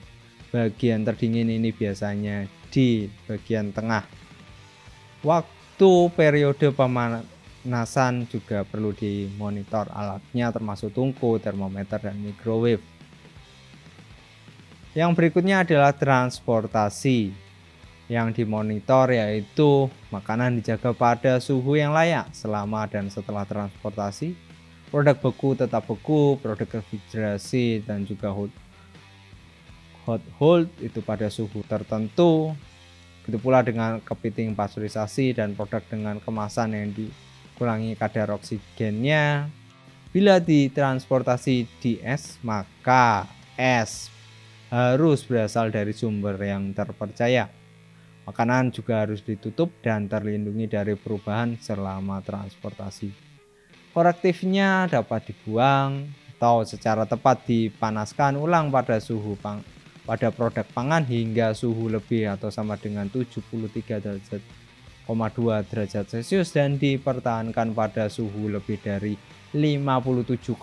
Bagian terdingin ini biasanya di bagian tengah. Waktu periode pemanasan juga perlu dimonitor alatnya termasuk tungku, termometer, dan microwave. Yang berikutnya adalah transportasi. Yang dimonitor yaitu makanan dijaga pada suhu yang layak selama dan setelah transportasi. Produk beku tetap beku, produk refrigerasi dan juga hot hold itu pada suhu tertentu. Begitu pula dengan kepiting pasteurisasi dan produk dengan kemasan yang dikurangi kadar oksigennya. Bila ditransportasi di es, maka es harus berasal dari sumber yang terpercaya. Makanan juga harus ditutup dan terlindungi dari perubahan selama transportasi. Korektifnya dapat dibuang atau secara tepat dipanaskan ulang pada suhu pada produk pangan hingga suhu lebih atau sama dengan 73,2 derajat Celcius dan dipertahankan pada suhu lebih dari 57,2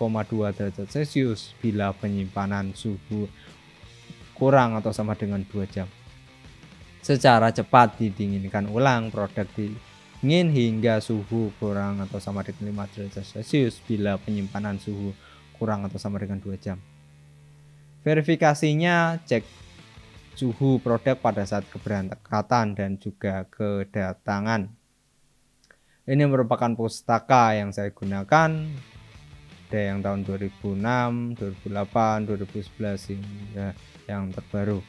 derajat Celcius bila penyimpanan suhu kurang atau sama dengan 2 jam. Secara cepat didinginkan ulang produk dingin hingga suhu kurang atau sama dengan 5 derajat Celcius bila penyimpanan suhu kurang atau sama dengan 2 jam. Verifikasinya, cek suhu produk pada saat keberangkatan dan juga kedatangan. Ini merupakan pustaka yang saya gunakan. Ada yang tahun 2006, 2008, 2011 hingga yang terbaru.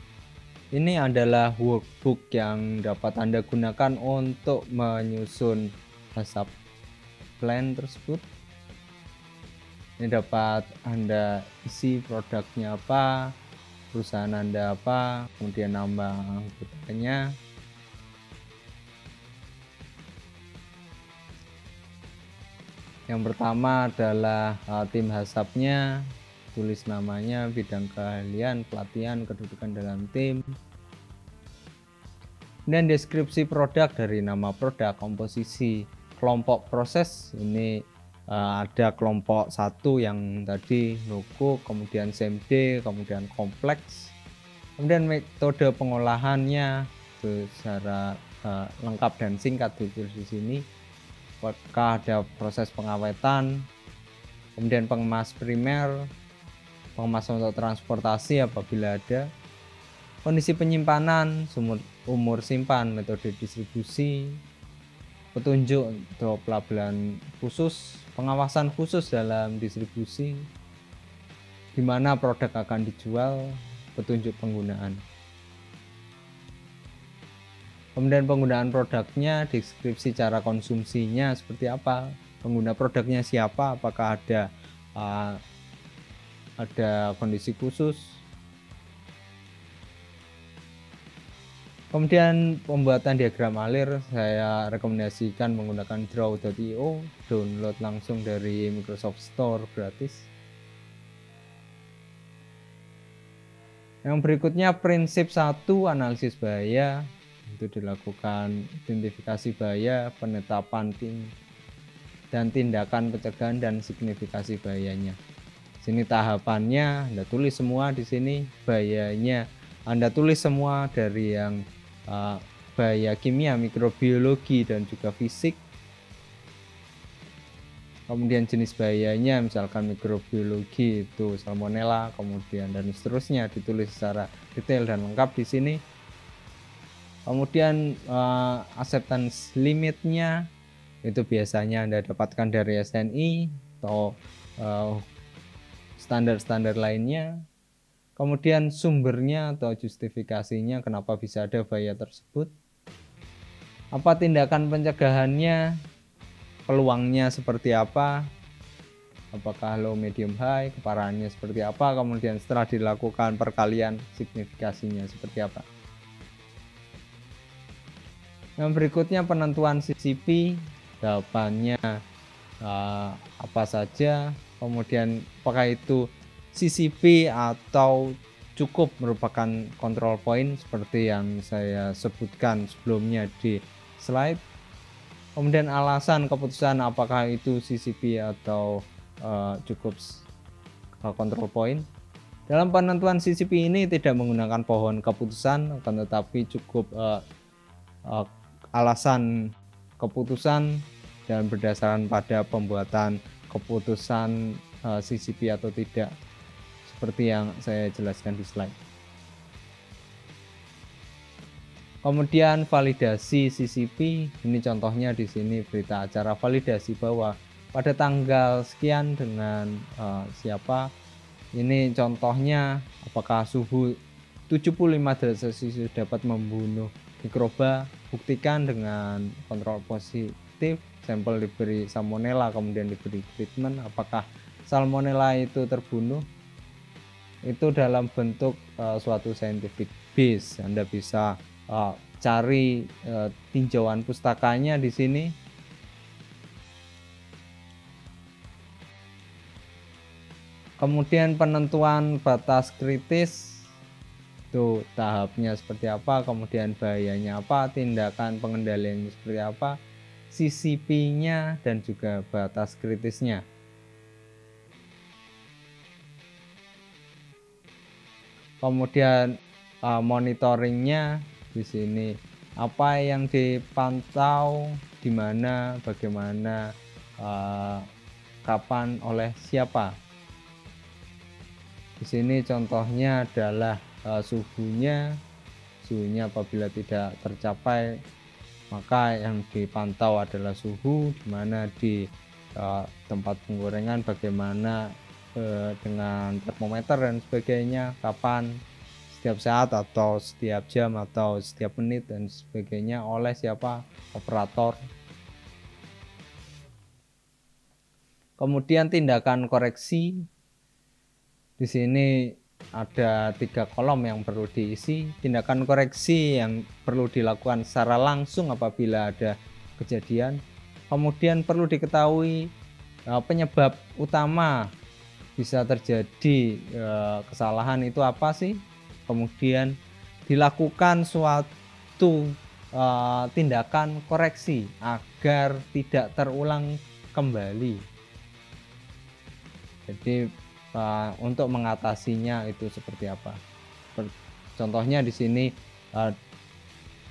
Ini adalah workbook yang dapat Anda gunakan untuk menyusun HACCP plan tersebut. Ini dapat Anda isi produknya apa, perusahaan Anda apa, kemudian nama anggotanya. Yang pertama adalah tim HACCP-nya, tulis namanya, bidang keahlian, pelatihan, kedudukan dalam tim. Dan deskripsi produk dari nama produk, komposisi, kelompok proses. Ini ada kelompok 1 yang tadi logo, kemudian SMD, kemudian kompleks. Kemudian metode pengolahannya secara lengkap dan singkat ditulis di sini. Apakah ada proses pengawetan, kemudian pengemas primer, pengemas untuk transportasi apabila ada, kondisi penyimpanan, umur simpan, metode distribusi, petunjuk untuk pelabelan khusus, pengawasan khusus dalam distribusi, di mana produk akan dijual, petunjuk penggunaan. Kemudian penggunaan produknya, deskripsi cara konsumsinya seperti apa, pengguna produknya siapa, apakah ada kondisi khusus. Kemudian pembuatan diagram alir saya rekomendasikan menggunakan draw.io, download langsung dari Microsoft Store gratis. Yang berikutnya prinsip 1 analisis bahaya, itu dilakukan identifikasi bahaya, penetapan dan tindakan pencegahan dan signifikasi bahayanya. Sini tahapannya Anda tulis semua di sini, bahayanya Anda tulis semua dari yang bahaya kimia, mikrobiologi dan juga fisik. Kemudian jenis bahayanya misalkan mikrobiologi itu salmonella, kemudian dan seterusnya ditulis secara detail dan lengkap di sini. Kemudian acceptance limitnya itu biasanya Anda dapatkan dari SNI atau standar-standar lainnya. Kemudian sumbernya atau justifikasinya kenapa bisa ada bahaya tersebut. Apa tindakan pencegahannya, peluangnya seperti apa, apakah low, medium, high, keparahannya seperti apa, kemudian setelah dilakukan perkalian signifikasinya seperti apa. Yang berikutnya penentuan CCP, jawabannya apa saja, kemudian apakah itu CCP atau cukup merupakan control point seperti yang saya sebutkan sebelumnya di slide. Kemudian alasan keputusan apakah itu CCP atau cukup control point. Dalam penentuan CCP ini tidak menggunakan pohon keputusan, akan tetapi cukup alasan keputusan dan berdasarkan pada pembuatan keputusan CCP atau tidak, seperti yang saya jelaskan di slide. Kemudian validasi CCP, ini contohnya di sini berita acara validasi bahwa pada tanggal sekian dengan siapa. Ini contohnya apakah suhu 75 derajat Celcius dapat membunuh mikroba, buktikan dengan kontrol positif, sampel diberi salmonella kemudian diberi treatment, apakah salmonella itu terbunuh. Itu dalam bentuk suatu scientific base. Anda bisa cari tinjauan pustakanya di sini. Kemudian penentuan batas kritis, itu tahapnya seperti apa, kemudian bahayanya apa, tindakan pengendaliannya seperti apa, CCP-nya dan juga batas kritisnya. Kemudian monitoringnya di sini apa yang dipantau, di mana, bagaimana, kapan, oleh siapa. Di sini contohnya adalah suhunya apabila tidak tercapai maka yang dipantau adalah suhu, di mana di tempat penggorengan bagaimana dengan termometer dan sebagainya, kapan, setiap saat atau setiap jam atau setiap menit dan sebagainya, oleh siapa, operator. Kemudian tindakan koreksi, di sini ada 3 kolom yang perlu diisi. Tindakan koreksi yang perlu dilakukan secara langsung apabila ada kejadian. Kemudian perlu diketahui penyebab utama bisa terjadi kesalahan itu apa sih, kemudian dilakukan suatu tindakan koreksi agar tidak terulang kembali. Jadi untuk mengatasinya itu seperti apa, contohnya di sini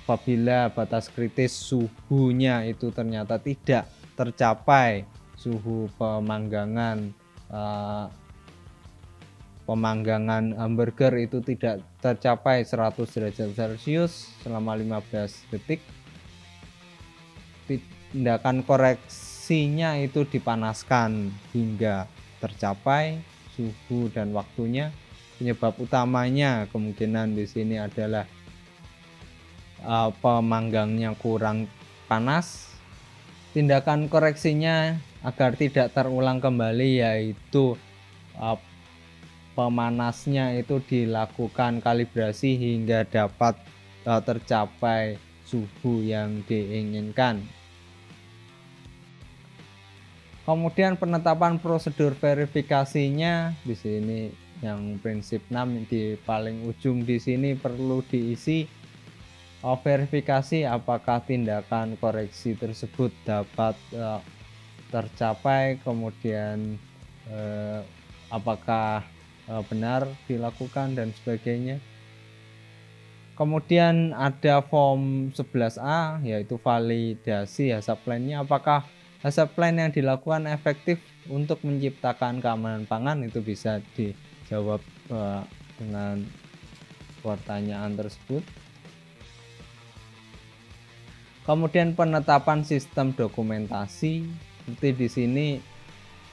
apabila batas kritis suhunya itu ternyata tidak tercapai, suhu pemanggangan hamburger itu tidak tercapai 100 derajat Celcius selama 15 detik, tindakan koreksinya itu dipanaskan hingga tercapai suhu dan waktunya. Penyebab utamanya kemungkinan di sini adalah pemanggangnya kurang panas. Tindakan koreksinya agar tidak terulang kembali yaitu pemanasnya itu dilakukan kalibrasi hingga dapat tercapai suhu yang diinginkan. Kemudian penetapan prosedur verifikasinya di sini yang prinsip 6 di paling ujung di sini perlu diisi verifikasi apakah tindakan koreksi tersebut dapat tercapai, kemudian apakah benar dilakukan dan sebagainya. Kemudian ada form 11A yaitu validasi hazard plan-nya, apakah hazard plan yang dilakukan efektif untuk menciptakan keamanan pangan. Itu bisa dijawab dengan pertanyaan tersebut. Kemudian penetapan sistem dokumentasi, seperti di sini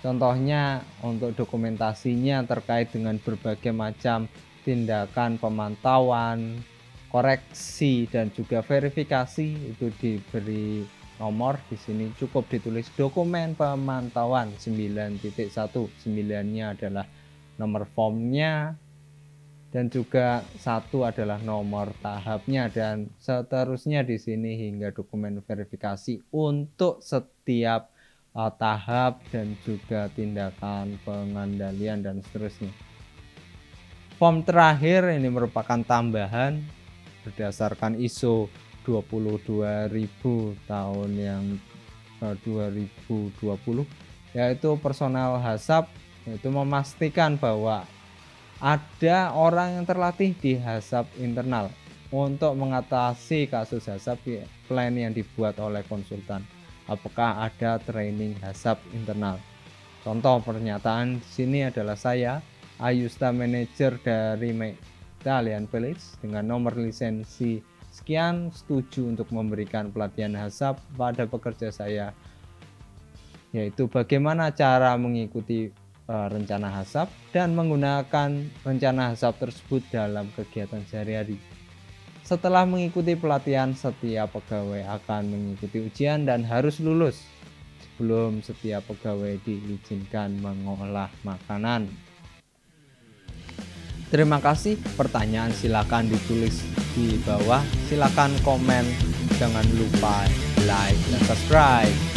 contohnya untuk dokumentasinya terkait dengan berbagai macam tindakan pemantauan, koreksi dan juga verifikasi itu diberi nomor. Di sini cukup ditulis dokumen pemantauan 9.1. 9-nya adalah nomor formnya dan juga 1 adalah nomor tahapnya dan seterusnya di sini hingga dokumen verifikasi untuk setiap tahap dan juga tindakan pengendalian dan seterusnya. Form terakhir ini merupakan tambahan berdasarkan ISO 22000 tahun yang 2020, yaitu personal HACCP, yaitu memastikan bahwa ada orang yang terlatih di HACCP internal untuk mengatasi kasus HACCP plan yang dibuat oleh konsultan. Apakah ada training HACCP internal? Contoh pernyataan di sini adalah saya, Ayusta Manager dari Italian Village dengan nomor lisensi sekian, setuju untuk memberikan pelatihan HACCP pada pekerja saya, yaitu bagaimana cara mengikuti rencana HACCP dan menggunakan rencana HACCP tersebut dalam kegiatan sehari-hari. Setelah mengikuti pelatihan, setiap pegawai akan mengikuti ujian dan harus lulus sebelum setiap pegawai diizinkan mengolah makanan. Terima kasih. Pertanyaan silakan ditulis di bawah. Silakan komen. Jangan lupa like dan subscribe.